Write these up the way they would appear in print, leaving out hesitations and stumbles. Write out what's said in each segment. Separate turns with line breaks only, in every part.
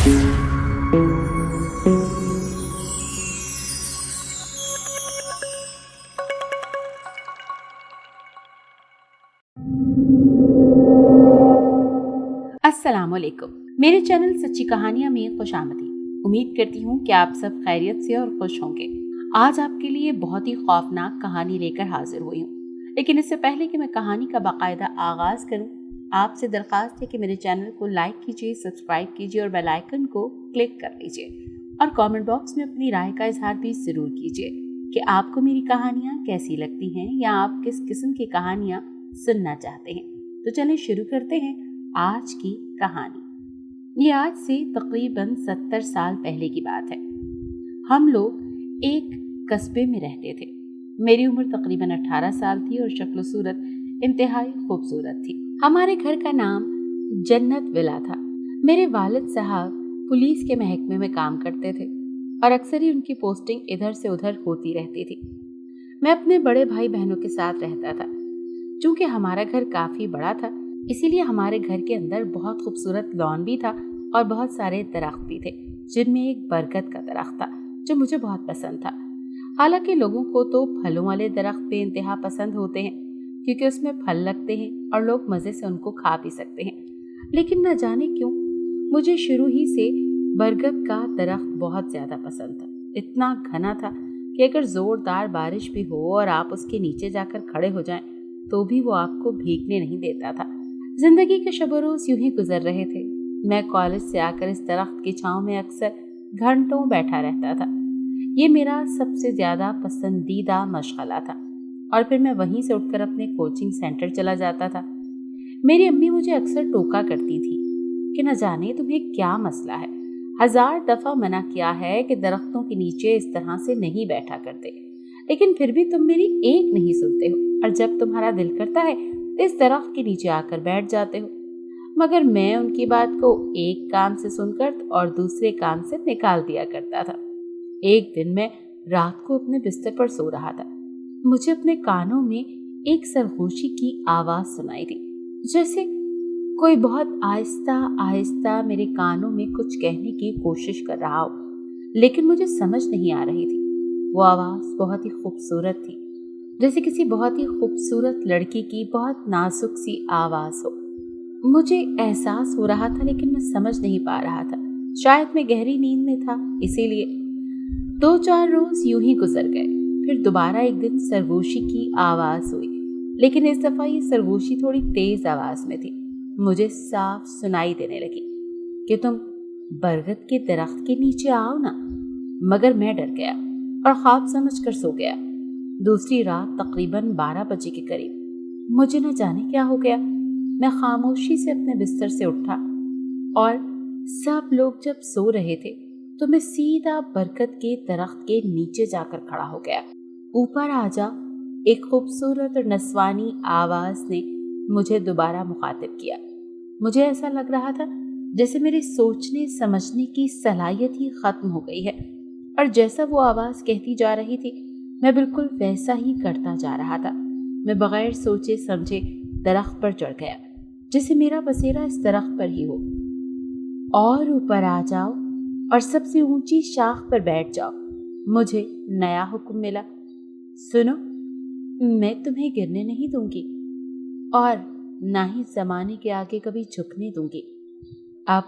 अस्सलाम वालेकुम। मेरे चैनल सच्ची कहानियां में खुश आमदीद। उम्मीद करती हूँ कि आप सब खैरियत से और खुश होंगे। आज आपके लिए बहुत ही खौफनाक कहानी लेकर हाजिर हुई हूँ, लेकिन इससे पहले कि मैं कहानी का बाकायदा आगाज करूँ, आपसे दरख्वास्त है कि मेरे चैनल को लाइक कीजिए, सब्सक्राइब कीजिए और बेल आइकन को क्लिक कर लीजिए और कमेंट बॉक्स में अपनी राय का इजहार भी जरूर कीजिए कि आपको मेरी कहानियाँ कैसी लगती हैं या आप किस किस्म की कहानियाँ सुनना चाहते हैं। तो चलिए शुरू करते हैं आज की कहानी। ये आज से तकरीबन 70 साल पहले की बात है। हम लोग एक कस्बे में रहते थे। मेरी उम्र तकरीबन 18 साल थी और शक्ल सूरत इंतहाई खूबसूरत थी। हमारे घर का नाम जन्नत विला था। मेरे वालिद साहब पुलिस के महकमे में काम करते थे और अक्सर ही उनकी पोस्टिंग इधर से उधर होती रहती थी। मैं अपने बड़े भाई बहनों के साथ रहता था। चूंकि हमारा घर काफी बड़ा था, इसीलिए हमारे घर के अंदर बहुत खूबसूरत लॉन भी था और बहुत सारे दरख्त भी थे, जिनमें एक बरगद का दरख्त था जो मुझे बहुत पसंद था। हालांकि लोगों को तो फलों वाले दरख्त बेइंतहा पसंद होते हैं क्योंकि उसमें फल लगते हैं और लोग मजे से उनको खा पी सकते हैं, लेकिन न जाने क्यों मुझे शुरू ही से बरगद का दरख्त बहुत ज्यादा पसंद था। इतना घना था कि अगर जोरदार बारिश भी हो और आप उसके नीचे जाकर खड़े हो जाएं, तो भी वो आपको भीगने नहीं देता था। जिंदगी के शब रोज यूं ही गुजर रहे थे। मैं कॉलेज से आकर इस दरख्त की छांव में अक्सर घंटों बैठा रहता था। ये मेरा सबसे ज्यादा पसंदीदा मशगला था और फिर मैं वहीं से उठकर अपने कोचिंग सेंटर चला जाता था। मेरी अम्मी मुझे अक्सर टोका करती थी कि न जाने तुम्हें क्या मसला है, 1000 दफा मना किया है कि दरख्तों के नीचे इस तरह से नहीं बैठा करते, लेकिन फिर भी तुम मेरी एक नहीं सुनते हो और जब तुम्हारा दिल करता है इस दरख्त के नीचे आकर बैठ जाते हो। मगर मैं उनकी बात को एक कान से सुनकर और दूसरे कान से निकाल दिया करता था। एक दिन मैं रात को अपने बिस्तर पर सो रहा था। मुझे अपने कानों में एक सरगोशी की आवाज सुनाई दी, जैसे कोई बहुत आहिस्ता आहिस्ता मेरे कानों में कुछ कहने की कोशिश कर रहा हो, लेकिन मुझे समझ नहीं आ रही थी। वो आवाज बहुत ही खूबसूरत थी, जैसे किसी बहुत ही खूबसूरत लड़की की बहुत नाजुक सी आवाज हो। मुझे एहसास हो रहा था, लेकिन मैं समझ नहीं पा रहा था। शायद मैं गहरी नींद में था, इसीलिए 2-4 रोज यूं ही गुजर गए। फिर दोबारा एक दिन सरगोशी की आवाज हुई, लेकिन इस दफा ये सरगोशी थोड़ी तेज आवाज में थी। मुझे साफ सुनाई देने लगी कि तुम बरगद के दरख्त के नीचे आओ ना। मगर मैं डर गया और ख्वाब समझकर सो गया। दूसरी रात तकरीबन 12 बजे के करीब मुझे न जाने क्या हो गया। मैं खामोशी से अपने बिस्तर से उठा और सब लोग जब सो रहे थे तो मैं सीधा बरगद के दरख्त के नीचे जाकर खड़ा हो गया। ऊपर आ जा, एक खूबसूरत और नस्वानी आवाज ने मुझे दोबारा मुखातिब किया। मुझे ऐसा लग रहा था जैसे मेरे सोचने समझने की सलाहियत ही खत्म हो गई है और जैसा वो आवाज कहती जा रही थी मैं बिल्कुल वैसा ही करता जा रहा था। मैं बगैर सोचे समझे दरख्त पर चढ़ गया, जैसे मेरा बसेरा इस दरख्त पर ही हो। और ऊपर आ जाओ और सबसे ऊंची शाख पर बैठ जाओ। मुझे नया हुक्म मिला, सुनो, मैं तुम्हें गिरने नहीं दूंगी और ना ही जमाने के आगे कभी झुकने दूंगी। अब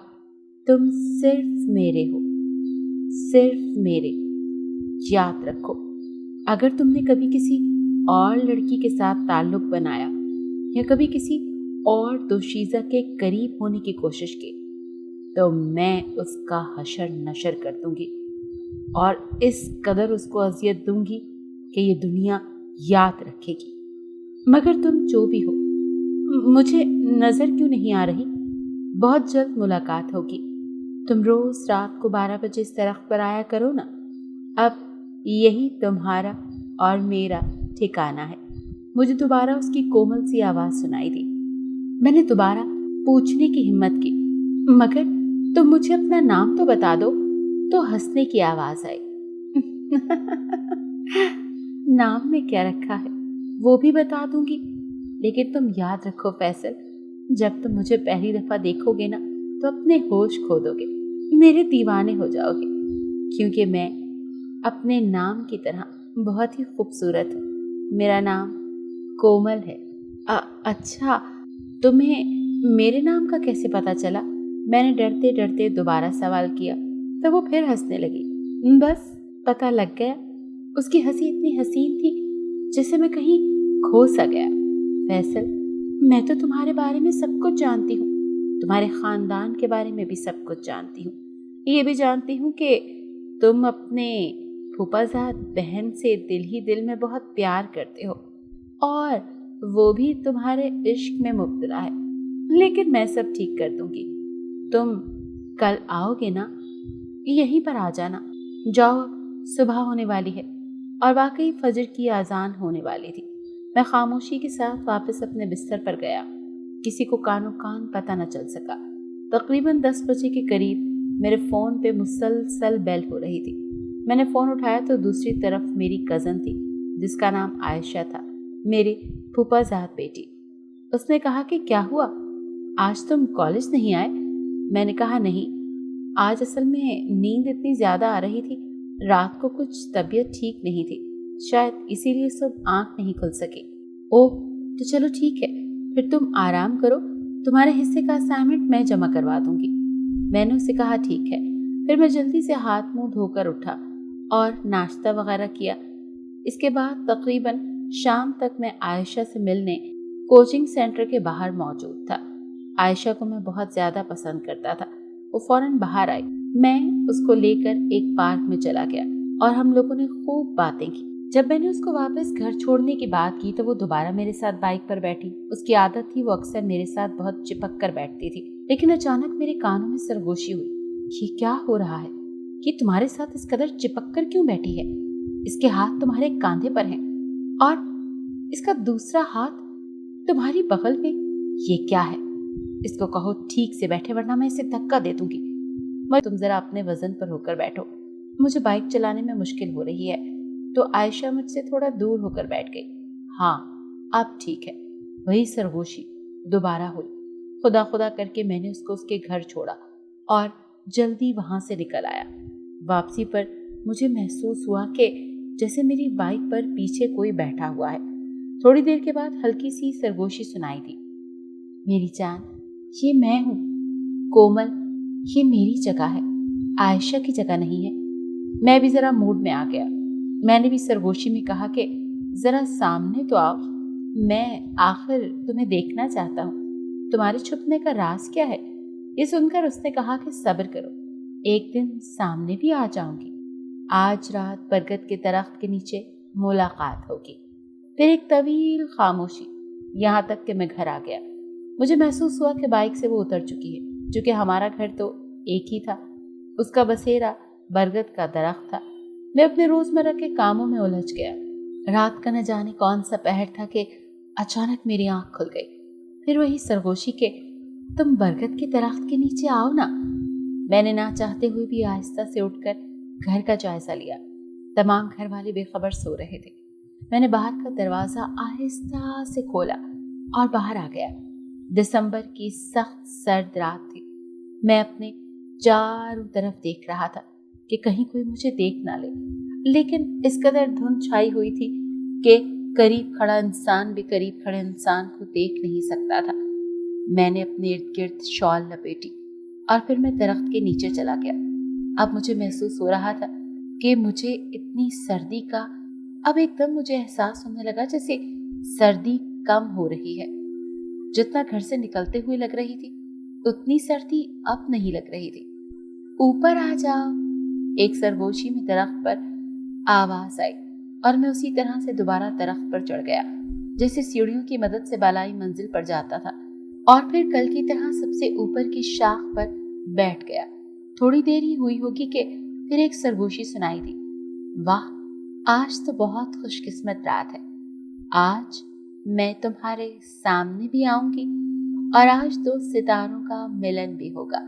तुम सिर्फ मेरे हो, सिर्फ मेरे। याद रखो, अगर तुमने कभी किसी और लड़की के साथ ताल्लुक बनाया या कभी किसी और दोशीज़ा के करीब होने की कोशिश की, तो मैं उसका हशर नशर कर दूंगी और इस कदर उसको अजियत दूंगी कि ये दुनिया याद रखेगी। मगर तुम जो भी हो, मुझे नजर क्यों नहीं आ रही? बहुत जल्द मुलाकात होगी। तुम रोज रात को 12 बजे इस दरख्त पर आया करो ना। अब यही तुम्हारा और मेरा ठिकाना है। मुझे दोबारा उसकी कोमल सी आवाज सुनाई दी। मैंने दोबारा पूछने की हिम्मत की, मगर तुम मुझे अपना नाम तो बता दो। तो हंसने की आवाज आई। नाम में क्या रखा है वो भी बता दूंगी, लेकिन तुम याद रखो फैसल, जब तुम मुझे पहली दफा देखोगे ना तो अपने होश खो दोगे मेरे दीवाने हो जाओगे, क्योंकि मैं अपने नाम की तरह बहुत ही खूबसूरत हूँ। मेरा नाम कोमल है। अच्छा, तुम्हें मेरे नाम का कैसे पता चला? मैंने डरते डरते दोबारा सवाल किया, तो वो फिर हंसने लगी। बस पता लग गया। उसकी हंसी इतनी हसीन थी जैसे मैं कहीं खो सा गया। फैसल, मैं तो तुम्हारे बारे में सब कुछ जानती हूँ, तुम्हारे खानदान के बारे में भी सब कुछ जानती हूँ। ये भी जानती हूँ कि तुम अपने फूफाजाद बहन से दिल ही दिल में बहुत प्यार करते हो, और वो भी तुम्हारे इश्क में मुब्तला है। लेकिन मैं सब ठीक कर दूंगी। तुम कल आओगे ना? यहीं पर आ जाना। जाओ, सुबह होने वाली है। और वाकई फजर की आजान होने वाली थी। मैं खामोशी के साथ वापस अपने बिस्तर पर गया। किसी को कानो कान पता न चल सका। तकरीबन 10 बजे के करीब मेरे फ़ोन पे मुसलसल बेल हो रही थी। मैंने फ़ोन उठाया तो दूसरी तरफ मेरी कज़न थी, जिसका नाम आयशा था, मेरी फूफाजाद बेटी। उसने कहा कि क्या हुआ, आज तुम कॉलेज नहीं आए? मैंने कहा नहीं, आज असल में नींद इतनी ज़्यादा आ रही थी, रात को कुछ तबीयत ठीक नहीं थी, शायद इसीलिए सब आँख नहीं खुल सकी। ओह, तो चलो ठीक है, फिर तुम आराम करो, तुम्हारे हिस्से का असाइनमेंट मैं जमा करवा दूंगी। मैंने उसे कहा ठीक है। फिर मैं जल्दी से हाथ मुंह धोकर उठा और नाश्ता वगैरह किया। इसके बाद तकरीबन शाम तक मैं आयशा से मिलने कोचिंग सेंटर के बाहर मौजूद था। आयशा को मैं बहुत ज़्यादा पसंद करता था। वो फौरन बाहर आई। मैं उसको लेकर एक पार्क में चला गया और हम लोगों ने खूब बातें की। जब मैंने उसको वापस घर छोड़ने की बात की तो वो दोबारा मेरे साथ बाइक पर बैठी। उसकी आदत थी, वो अक्सर मेरे साथ बहुत चिपक कर बैठती थी। लेकिन अचानक मेरे कानों में सरगोशी हुई। ये क्या हो रहा है? ये तुम्हारे साथ इस कदर चिपक कर क्यों बैठी है? इसके हाथ तुम्हारे कंधे पर हैं और इसका दूसरा हाथ तुम्हारी बगल में। ये क्या है? इसको कहो ठीक से बैठे, वरना मैं इसे धक्का दे दूंगी। तुम जरा अपने वजन पर होकर बैठो, मुझे बाइक चलाने में मुश्किल हो रही है। तो आयशा मुझसे थोड़ा दूर होकर बैठ गई। हाँ, अब ठीक है। वही सरगोशी दोबारा हुई। खुदा खुदा करके मैंने उसको उसके घर छोड़ा और जल्दी वहां से निकल आया। वापसी पर मुझे महसूस हुआ कि जैसे मेरी बाइक पर पीछे कोई बैठा हुआ है। थोड़ी देर के बाद हल्की सी सरगोशी सुनाई दी। मेरी जान, ये मैं हूँ कोमल, ये मेरी जगह है, आयशा की जगह नहीं है। मैं भी जरा मूड में आ गया। मैंने भी सरगोशी में कहा कि जरा सामने तो आओ, मैं आखिर तुम्हें देखना चाहता हूँ। तुम्हारे छुपने का राज क्या है? ये सुनकर उसने कहा कि सब्र करो, एक दिन सामने भी आ जाऊंगी। आज रात बरगद के दरख्त के नीचे मुलाकात होगी। फिर एक तवील खामोशी, यहाँ तक कि मैं घर आ गया। मुझे महसूस हुआ कि बाइक से वो उतर चुकी है, क्योंकि हमारा घर तो एक ही था। उसका बसेरा बरगद का दरख्त था। मैं अपने रोजमर्रा के कामों में उलझ गया। रात का न जाने कौन सा पहर था कि अचानक मेरी आंख खुल गई। फिर वही सरगोशी के तुम बरगद के दरख्त के नीचे आओ ना। मैंने ना चाहते हुए भी आहिस्ता से उठकर घर का जायजा लिया। तमाम घर वाले बेखबर सो रहे थे। मैंने बाहर का दरवाजा आहिस्ता से खोला और बाहर आ गया। दिसंबर की सख्त सर्द रात थी। मैं अपने चारों तरफ देख रहा था कि कहीं कोई मुझे देख ना ले, लेकिन इस कदर धुंध छाई हुई थी कि करीब खड़ा इंसान भी करीब खड़े इंसान को देख नहीं सकता था। मैंने अपने इर्द गिर्द शॉल लपेटी और फिर मैं दरख्त के नीचे चला गया। अब मुझे महसूस हो रहा था कि मुझे इतनी सर्दी का अब एकदम मुझे एहसास होने लगा, जैसे सर्दी कम हो रही है। जितना घर से निकलते हुए लग रही थी उतनी सर्दी अब नहीं लग रही थी। ऊपर आ जाओ, एक सरगोशी में दरख्त पर आवाज आई और मैं उसी तरह से दोबारा दरख्त पर चढ़ गया, जैसे सीढ़ियों की मदद से बालाई मंजिल पर जाता था, और फिर कल की तरह सबसे ऊपर की शाख पर बैठ गया। थोड़ी देर ही हुई होगी कि फिर एक सरगोशी सुनाई दी। वाह, आज तो बहुत खुशकिस्मत रात है। आज मैं तुम्हारे सामने भी आऊंगी और आज 2 सितारों का मिलन भी होगा।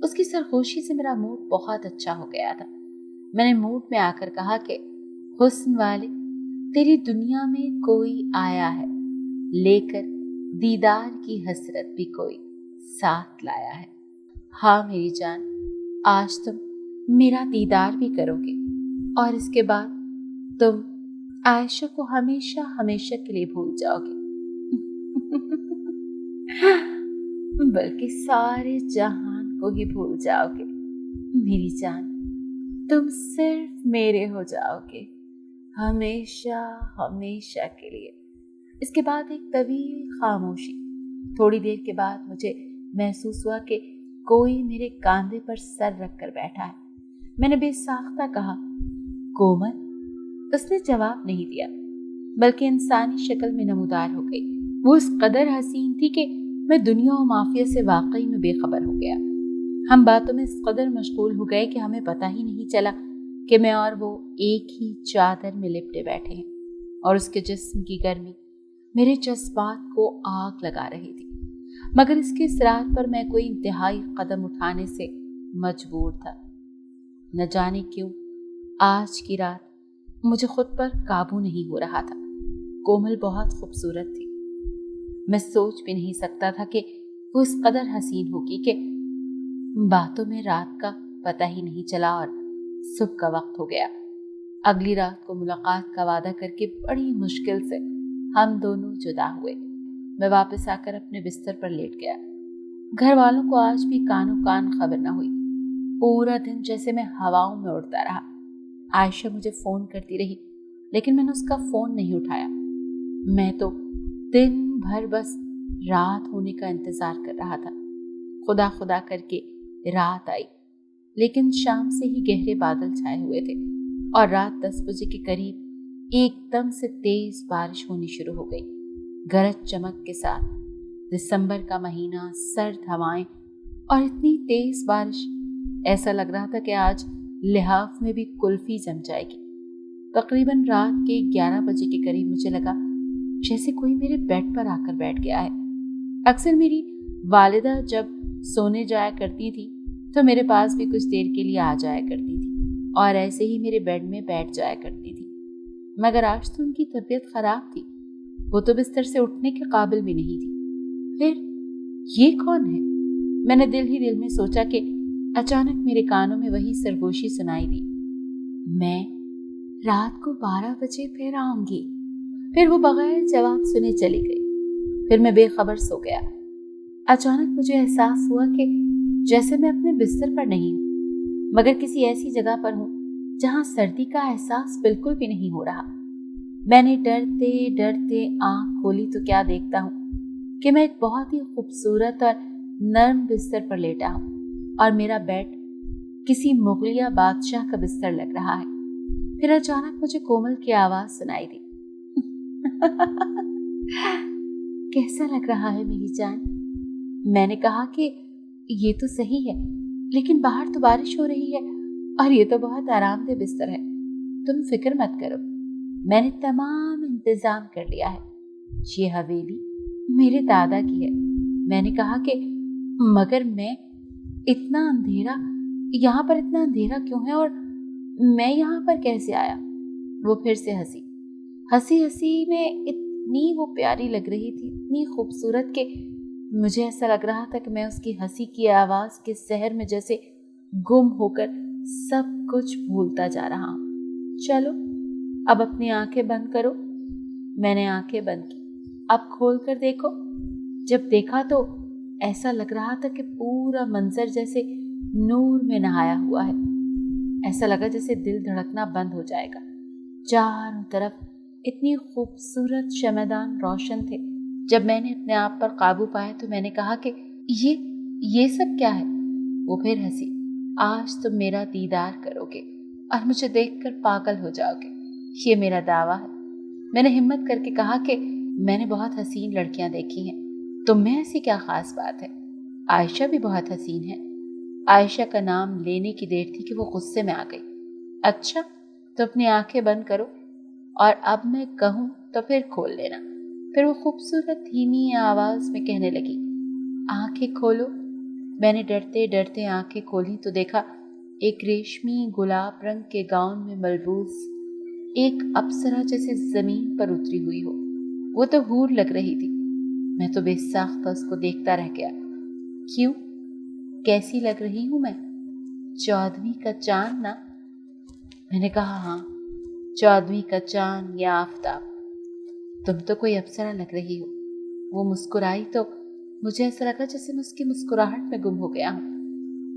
उसकी सरगोशी से मेरा मूड बहुत अच्छा हो गया था। मैंने मूड में आकर कहा कि हुस्न वाले, तेरी दुनिया में कोई आया है, लेकर दीदार की हसरत भी कोई साथ लाया है। हाँ मेरी जान, आज तुम मेरा दीदार भी करोगे और इसके बाद तुम आयशा को हमेशा हमेशा के लिए भूल जाओगे। बल्कि सारे जहान को ही भूल जाओगे। मेरी जान, तुम सिर्फ मेरे हो जाओगे, हमेशा हमेशा के लिए। इसके बाद एक तवील खामोशी। थोड़ी देर के बाद मुझे महसूस हुआ कि कोई मेरे कांधे पर सर रख कर बैठा है। मैंने बेसाख्ता कहा, कोमल। उसने जवाब नहीं दिया, बल्कि इंसानी शक्ल में नमूदार हो गई। वो इस कदर हसीन थी कि मैं दुनिया और माफिया से वाकई में बेखबर हो गया। हम बातों में इस कदर मशगूल हो गए कि हमें पता ही नहीं चला कि मैं और वो एक ही चादर में लिपटे बैठे हैं और उसके जिस्म की गर्मी मेरे जज्बात को आग लगा रही थी। मगर इसके इसरार पर मैं कोई इंतहाई कदम उठाने से मजबूर था। न जाने क्यों आज की रात मुझे खुद पर काबू नहीं हो रहा था। कोमल बहुत खूबसूरत थी। मैं सोच भी नहीं सकता था कि वो इस कदर हसीन होगी कि बातों में रात का पता ही नहीं चला और सुबह का वक्त हो गया। अगली रात को मुलाकात का वादा करके बड़ी मुश्किल से हम दोनों जुदा हुए। मैं वापस आकर अपने बिस्तर पर लेट गया। घर वालों को आज भी कानों कान खबर न हुई। पूरा दिन जैसे मैं हवाओं में उड़ता रहा। आयशा मुझे फोन करती रही, लेकिन मैंने उसका फोन नहीं उठाया। मैं तो दिन भर बस रात होने का इंतजार कर रहा था। खुदा खुदा करके रात आई, लेकिन शाम से ही गहरे बादल छाए हुए थे और रात 10 बजे के करीब एकदम से तेज बारिश होनी शुरू हो गई, गरज चमक के साथ। दिसंबर का महीना, सर्द हवाएं और इतनी तेज बारिश, ऐसा लग रहा था कि आज लिहाफ में भी कुल्फी जम जाएगी। तकरीबन रात के 11 बजे के करीब मुझे लगा जैसे कोई मेरे बेड पर आकर बैठ गया है। अक्सर मेरी वालिदा जब सोने जाया करती थी तो मेरे पास भी कुछ देर के लिए आ जाया करती थी और ऐसे ही मेरे बेड में बैठ जाया करती थी। मगर आज तो उनकी तबीयत खराब थी। वो तो बिस्तर से उठने के काबिल भी नहीं थी। फिर ये कौन है? मैंने दिल ही दिल में सोचा कि अचानक मेरे कानों में वही सरगोशी सुनाई दी, मैं रात को 12 बजे फिर आऊंगी। फिर वो बगैर जवाब सुने चली गई। फिर मैं बेखबर सो गया। अचानक मुझे एहसास हुआ कि जैसे मैं अपने बिस्तर पर नहीं हूँ, मगर किसी ऐसी जगह पर हूँ जहाँ सर्दी का एहसास बिल्कुल भी नहीं हो रहा। मैंने डरते डरते आंख खोली तो क्या देखता हूँ कि मैं एक बहुत ही खूबसूरत और नर्म बिस्तर पर लेटा हूँ और मेरा बेड किसी मुगलिया बादशाह का बिस्तर लग रहा है। फिर अचानक मुझे कोमल की आवाज सुनाई दी। कैसा लग रहा है मेरी जान? मैंने कहा कि ये तो सही है, लेकिन बाहर तो बारिश हो रही है और ये तो बहुत आरामदेह बिस्तर है। तुम फिक्र मत करो, मैंने तमाम इंतजाम कर लिया है। ये हवेली मेरे दादा की है। मैंने कहा कि मगर मैं इतना अंधेरा, यहाँ पर इतना अंधेरा क्यों है और मैं यहाँ पर कैसे आया? वो फिर से हंसी। हंसी हंसी में इतनी वो प्यारी लग रही थी, इतनी खूबसूरत कि मुझे ऐसा लग रहा था कि मैं उसकी हंसी की आवाज के शहर में जैसे गुम होकर सब कुछ भूलता जा रहा हूँ। चलो अब अपनी आंखें बंद करो। मैंने आंखें बंद की। अब खोल कर देखो। जब देखा तो ऐसा लग रहा था कि पूरा मंजर जैसे नूर में नहाया हुआ है। ऐसा लगा जैसे दिल धड़कना बंद हो जाएगा। चारों तरफ इतनी खूबसूरत शमदान रोशन थे। जब मैंने अपने आप पर काबू पाया तो मैंने कहा कि ये सब क्या है? वो फिर हंसी। आज तुम मेरा दीदार करोगे और मुझे देखकर पागल हो जाओगे, ये मेरा दावा है। मैंने हिम्मत करके कहा कि मैंने बहुत हसीन लड़कियां देखी हैं, तुम में ऐसी क्या खास बात है? आयशा भी बहुत हसीन है। आयशा का नाम लेने की देर थी कि वो गुस्से में आ गई। अच्छा तो अपनी आंखें बंद करो और अब मैं कहूँ तो फिर खोल लेना। फिर वो खूबसूरत धीमी आवाज में कहने लगी, आंखें खोलो। मैंने डरते डरते आंखें खोली तो देखा एक रेशमी गुलाब रंग के गाउन में मलबूस एक अप्सरा जैसे जमीन पर उतरी हुई हो। वो तो हूर लग रही थी। मैं तो बेसाख्ता उसको देखता रह गया। क्यों? कैसी लग रही हूं मैं? 14वीं का चांद ना? मैंने कहा हाँ, 14वीं का चांद या आफताब, तुम तो कोई अप्सरा लग रही हो। वो मुस्कुराई तो मुझे ऐसा लगा जैसे मैं उसकी मुस्कुराहट में गुम हो गया हूँ।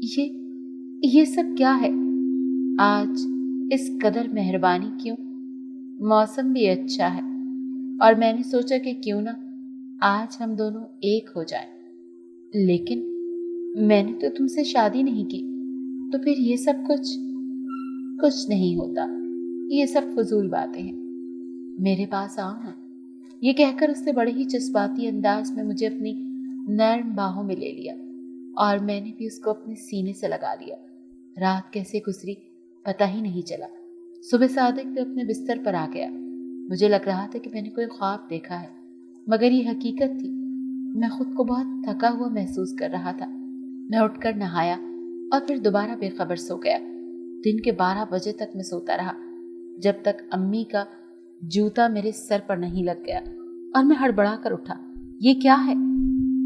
ये सब क्या है? आज इस कदर मेहरबानी क्यों? मौसम भी अच्छा है और मैंने सोचा कि क्यों ना आज हम दोनों एक हो जाएं। लेकिन मैंने तो तुमसे शादी नहीं की, तो फिर ये सब कुछ नहीं होता। ये सब फजूल बातें हैं। मेरे पास आओ ना। ये कहकर उसने बड़े ही जज्बाती अंदाज में मुझे अपनी नर्म बाहों में ले लिया और मैंने भी उसको अपने सीने से लगा लिया। रात कैसे गुजरी पता ही नहीं चला। सुबह सादिक भी अपने बिस्तर पर आ गया। मुझे लग रहा था कि मैंने कोई ख्वाब देखा है, मगर ये हकीकत थी। मैं खुद को बहुत थका हुआ महसूस कर रहा था। मैं उठकर नहाया और फिर दोबारा बेखबर सो गया। दिन के 12 बजे तक मैं सोता रहा, जब तक अम्मी का जूता मेरे सर पर नहीं लग गया और मैं हड़बड़ा कर उठा। ये क्या है?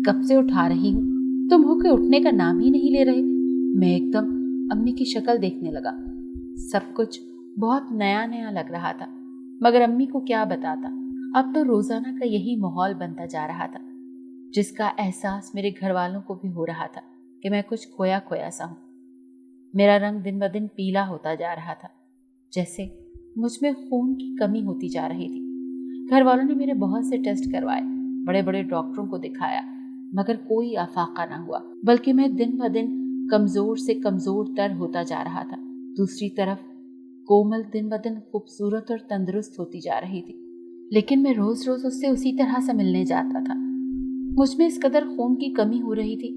कब से उठा रही हूँ, तुम हो के उठने का नाम ही नहीं ले रहे। मैं एकदम अम्मी की शक्ल देखने लगा। सब कुछ बहुत नया नया लग रहा था, मगर अम्मी को क्या बताता। अब तो रोजाना का यही माहौल बनता जा रहा था, जिसका एहसास मेरे घर वालों को भी हो रहा था कि मैं कुछ खोया खोया सा हूँ। मेरा रंग दिन ब दिन पीला होता जा रहा था, जैसे मुझ में खून की कमी होती जा रही थी। घर वालों ने मेरे बहुत से टेस्ट करवाए, बड़े बड़े डॉक्टरों को दिखाया, मगर कोई आफाका ना हुआ, बल्कि मैं दिन ब दिन कमजोर से कमजोर तर होता जा रहा था। दूसरी तरफ कोमल दिन ब दिन खूबसूरत और तंदुरुस्त होती जा रही थी, लेकिन मैं रोज रोज उससे उसी तरह से मिलने जाता था। मुझ में इस कदर खून की कमी हो रही थी,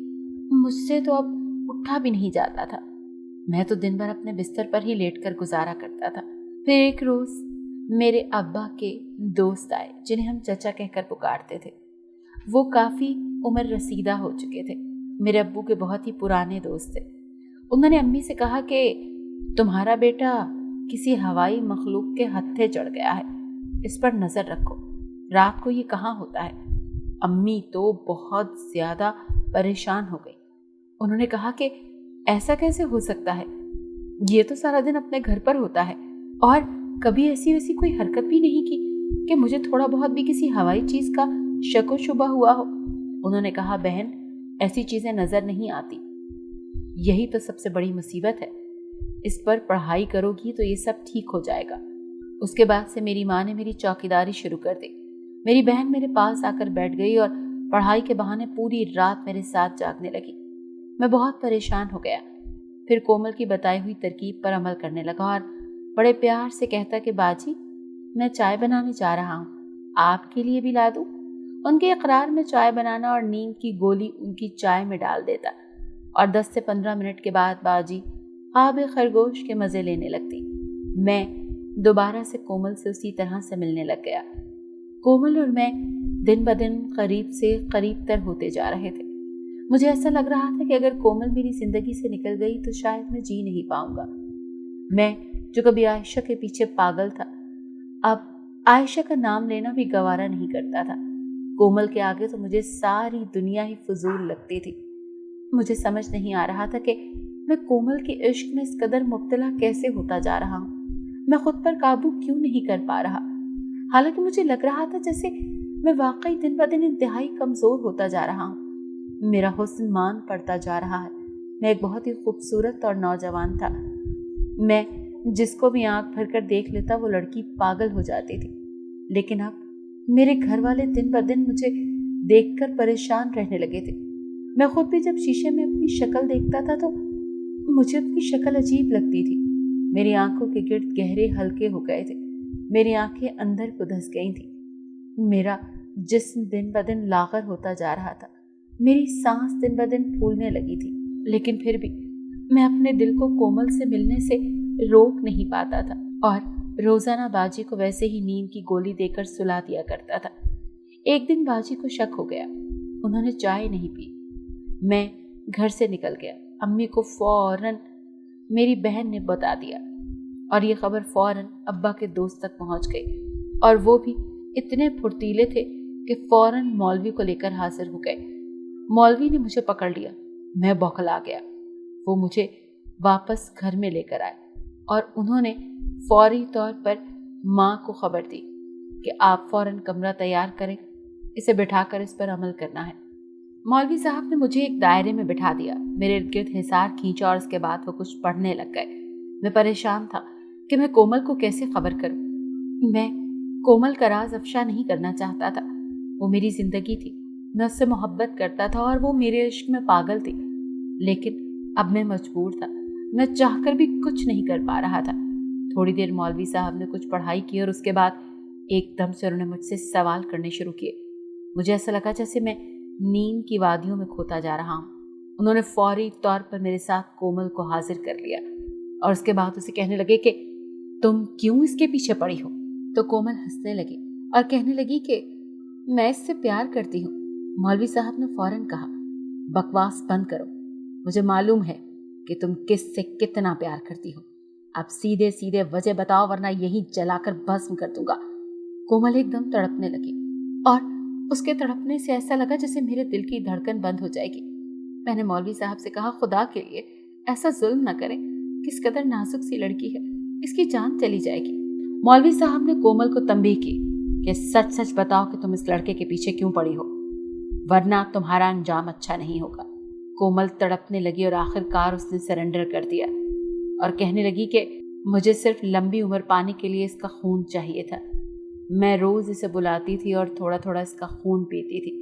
मुझसे तो अब उठा भी नहीं जाता था। मैं तो दिन भर अपने बिस्तर पर ही लेटकर गुजारा करता था। फिर एक रोज मेरे अब्बा के दोस्त आए, जिन्हें हम चचा कहकर पुकारते थे। वो काफी उम्र रसीदा हो चुके थे, मेरे अब्बू के बहुत ही पुराने दोस्त थे। उन्होंने अम्मी से कहा कि तुम्हारा बेटा किसी हवाई मखलूक के हत्थे चढ़ गया है, इस पर नजर रखो, रात को ये कहाँ होता है। अम्मी तो बहुत ज्यादा परेशान हो गई। उन्होंने कहा कि ऐसा कैसे हो सकता है, ये तो सारा दिन अपने घर पर होता है और कभी ऐसी वैसी कोई हरकत भी नहीं की कि मुझे थोड़ा बहुत भी किसी हवाई चीज का शक व शुबा हुआ हो। उन्होंने कहा बहन, ऐसी चीजें नजर नहीं आती, यही तो सबसे बड़ी मुसीबत है। इस पर पढ़ाई करोगी तो ये सब ठीक हो जाएगा। उसके बाद से मेरी माँ ने मेरी चौकीदारी शुरू कर दी। मेरी बहन मेरे पास आकर बैठ गई और पढ़ाई के बहाने पूरी रात मेरे साथ जागने लगी। मैं बहुत परेशान हो गया। फिर कोमल की बताई हुई तरकीब पर अमल करने लगा और बड़े प्यार से कहता कि बाजी, मैं चाय बनाने जा रहा हूँ, आपके लिए भी ला दूँ। उनके इकरार में चाय बनाना और नींद की गोली उनकी चाय में डाल देता और 10 से 15 मिनट के बाद बाजी ख्वाब खरगोश के मजे लेने लगती। मैं दोबारा से कोमल से उसी तरह से मिलने लग गया। कोमल और मैं दिन ब दिन करीब से करीब तर होते जा रहे थे। मुझे ऐसा लग रहा था कि अगर कोमल मेरी जिंदगी से निकल गई तो शायद मैं जी नहीं पाऊंगा। मैं जो कभी आयशा के पीछे पागल था, अब आयशा का नाम लेना भी गवारा नहीं करता था। कोमल के आगे तो मुझे सारी दुनिया ही फजूल लगती थी। मुझे समझ नहीं आ रहा था कि मैं कोमल के इश्क में इस कदर मुब्तला कैसे होता जा रहा हूँ। मैं खुद पर काबू क्यों नहीं कर पा रहा। हालांकि मुझे लग रहा था जैसे मैं वाकई दिन ब दिन इंतहाई कमजोर होता जा रहा हूँ। मेरा हुस्न मान पड़ता जा रहा है। मैं एक बहुत ही खूबसूरत और नौजवान था। मैं जिसको भी आंख भरकर देख लेता वो लड़की पागल हो जाती थी। लेकिन अब मेरे घर वाले दिन ब दिन मुझे देखकर परेशान रहने लगे थे। मैं खुद भी जब शीशे में अपनी शक्ल देखता था तो मुझे अपनी शक्ल अजीब लगती थी। मेरी आंखों के गिर्द गहरे हल्के हो गए थे, मेरी आंखें अंदर को धंस गई थी। मेरा जिस्म दिन ब दिन लागर होता जा रहा था। मेरी सांस दिन ब दिन फूलने लगी थी, लेकिन फिर भी मैं अपने दिल को कोमल से मिलने से रोक नहीं पाता था और रोजाना बाजी को वैसे ही नींद की गोली देकर सुला दिया करता था। एक दिन बाजी को शक हो गया, उन्होंने चाय नहीं पी। मैं घर से निकल गया। अम्मी को फौरन मेरी बहन ने बता दिया और ये खबर फौरन अब्बा के दोस्त तक पहुंच गई और वो भी इतने फुर्तीले थे कि फौरन मौलवी को लेकर हाजिर हो गए। मौलवी ने मुझे पकड़ लिया। मैं बौखला गया। वो मुझे वापस घर में लेकर आए और उन्होंने फौरी तौर पर माँ को खबर दी कि आप फौरन कमरा तैयार करें, इसे बिठाकर इस पर अमल करना है। मौलवी साहब ने मुझे एक दायरे में बिठा दिया, मेरे इर्द गिर्द हिसार खींचा और उसके बाद वो कुछ पढ़ने लग गए। मैं परेशान था कि मैं कोमल को कैसे खबर करूं। मैं कोमल का राज अफशा नहीं करना चाहता था। वो मेरी जिंदगी थी, मैं उससे मोहब्बत करता था और वो मेरे इश्क में पागल थी। लेकिन अब मैं मजबूर था, मैं चाहकर भी कुछ नहीं कर पा रहा था। थोड़ी देर मौलवी साहब ने कुछ पढ़ाई की और उसके बाद एकदम से उन्होंने मुझसे सवाल करने शुरू किए। मुझे ऐसा लगा जैसे मैं नींद की वादियों में खोता जा रहा हूँ। उन्होंने फौरी तौर पर मेरे साथ कोमल को हाजिर कर लिया और उसके बाद उसे कहने लगे कि तुम क्यों इसके पीछे पड़ी हो। तो कोमल हंसने लगी और कहने लगी कि मैं इससे प्यार करती हूँ। मौलवी साहब ने फौरन कहा, बकवास बंद करो, मुझे मालूम है कि तुम किससे कितना प्यार करती हो। अब सीधे सीधे वजह बताओ वरना यही जलाकर भस्म कर दूंगा। कोमल एकदम तड़पने लगी और उसके तड़पने से ऐसा लगा जैसे मेरे दिल की धड़कन बंद हो जाएगी। मैंने मौलवी साहब से कहा, खुदा के लिए ऐसा जुल्म न करें, किस कदर नाजुक सी लड़की है, इसकी जान चली जाएगी। मौलवी साहब ने कोमल को तंबीह की कि सच सच बताओ कि तुम इस लड़के के पीछे क्यों पड़ी हो, वरना तुम्हारा अंजाम अच्छा नहीं होगा। कोमल तड़पने लगी और आखिरकार उसने सरेंडर कर दिया और कहने लगी कि मुझे सिर्फ लंबी उम्र पाने के लिए इसका खून चाहिए था। मैं रोज इसे बुलाती थी और थोड़ा थोड़ा इसका खून पीती थी,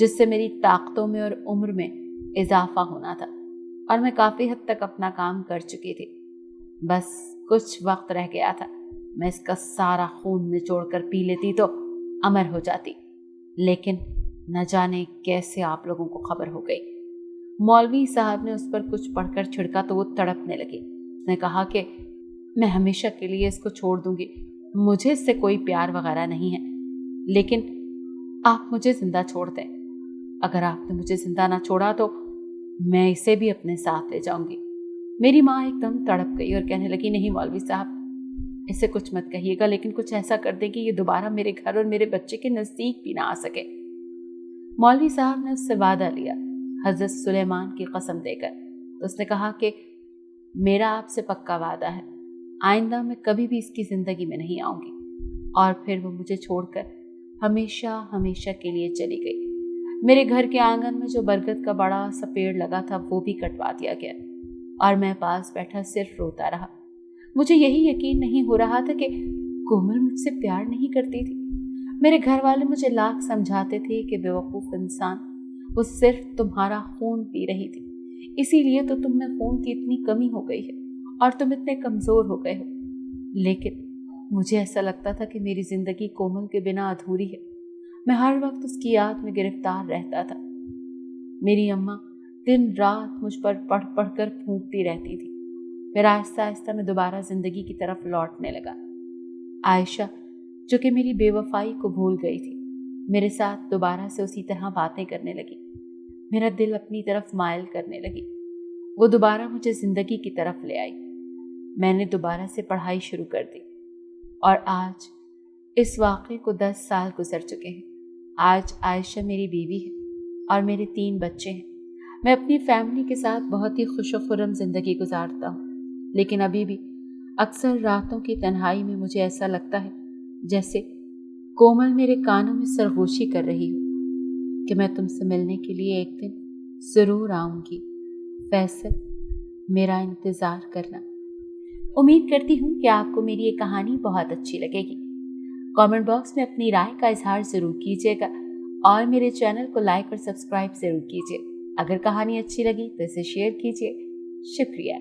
जिससे मेरी ताकतों में और उम्र में इजाफा होना था और मैं काफ़ी हद तक अपना काम कर चुकी थी। बस कुछ वक्त रह गया था, मैं इसका सारा खून निचोड़ कर पी लेती तो अमर हो जाती। लेकिन न जाने कैसे आप लोगों को खबर हो गई। मौलवी साहब ने उस पर कुछ पढ़कर छिड़का तो वो तड़पने लगी। उसने कहा कि मैं हमेशा के लिए इसको छोड़ दूंगी, मुझे इससे कोई प्यार वगैरह नहीं है, लेकिन आप मुझे जिंदा छोड़ दें। अगर आपने मुझे जिंदा ना छोड़ा तो मैं इसे भी अपने साथ ले जाऊंगी। मेरी माँ एकदम तड़प गई और कहने लगी, नहीं मौलवी साहब, इसे कुछ मत कहिएगा, लेकिन कुछ ऐसा कर दे कि ये दोबारा मेरे घर और मेरे बच्चे के नज़दीक भी ना आ सके। मौलवी साहब ने उससे वादा लिया हज़रत सुलेमान की कसम देकर। तो उसने कहा कि मेरा आपसे पक्का वादा है, आइंदा मैं कभी भी इसकी ज़िंदगी में नहीं आऊँगी। और फिर वो मुझे छोड़कर हमेशा हमेशा के लिए चली गई। मेरे घर के आंगन में जो बरगद का बड़ा सा पेड़ लगा था वो भी कटवा दिया गया और मैं पास बैठा सिर्फ रोता रहा। मुझे यही यकीन नहीं हो रहा था कि कोमल मुझसे प्यार नहीं करती थी। मेरे घर वाले मुझे लाख समझाते थे कि बेवकूफ़ इंसान, वो सिर्फ तुम्हारा खून पी रही थी, इसीलिए तो तुम में खून की इतनी कमी हो गई है और तुम इतने कमज़ोर हो गए हो। लेकिन मुझे ऐसा लगता था कि मेरी ज़िंदगी कोमल के बिना अधूरी है। मैं हर वक्त उसकी याद में गिरफ्तार रहता था। मेरी अम्मा दिन रात मुझ पर पढ़ पढ़ कर फूंकती रहती थी। फिर आहिस्ता आहिस्ता मैं दोबारा ज़िंदगी की तरफ लौटने लगा। आयशा, जो कि मेरी बेवफाई को भूल गई थी, मेरे साथ दोबारा से उसी तरह बातें करने लगी। मेरा दिल अपनी तरफ मायल करने लगी। वो दोबारा मुझे ज़िंदगी की तरफ ले आई। मैंने दोबारा से पढ़ाई शुरू कर दी और आज इस वाक़े को 10 साल गुजर चुके हैं। आज आयशा मेरी बीवी है और मेरे 3 बच्चे हैं। मैं अपनी फैमिली के साथ बहुत ही खुशो-खुर्रम ज़िंदगी गुजारता हूँ, लेकिन अभी भी अक्सर रातों की तन्हाई में मुझे ऐसा लगता है जैसे कोमल मेरे कानों में सरगोशी कर रही हो कि मैं तुमसे मिलने के लिए एक दिन ज़रूर आऊँगी। फैसल, मेरा इंतज़ार करना। उम्मीद करती हूँ कि आपको मेरी ये कहानी बहुत अच्छी लगेगी। कमेंट बॉक्स में अपनी राय का इजहार ज़रूर कीजिएगा और मेरे चैनल को लाइक और सब्सक्राइब ज़रूर कीजिए। अगर कहानी अच्छी लगी तो इसे शेयर कीजिए। शुक्रिया।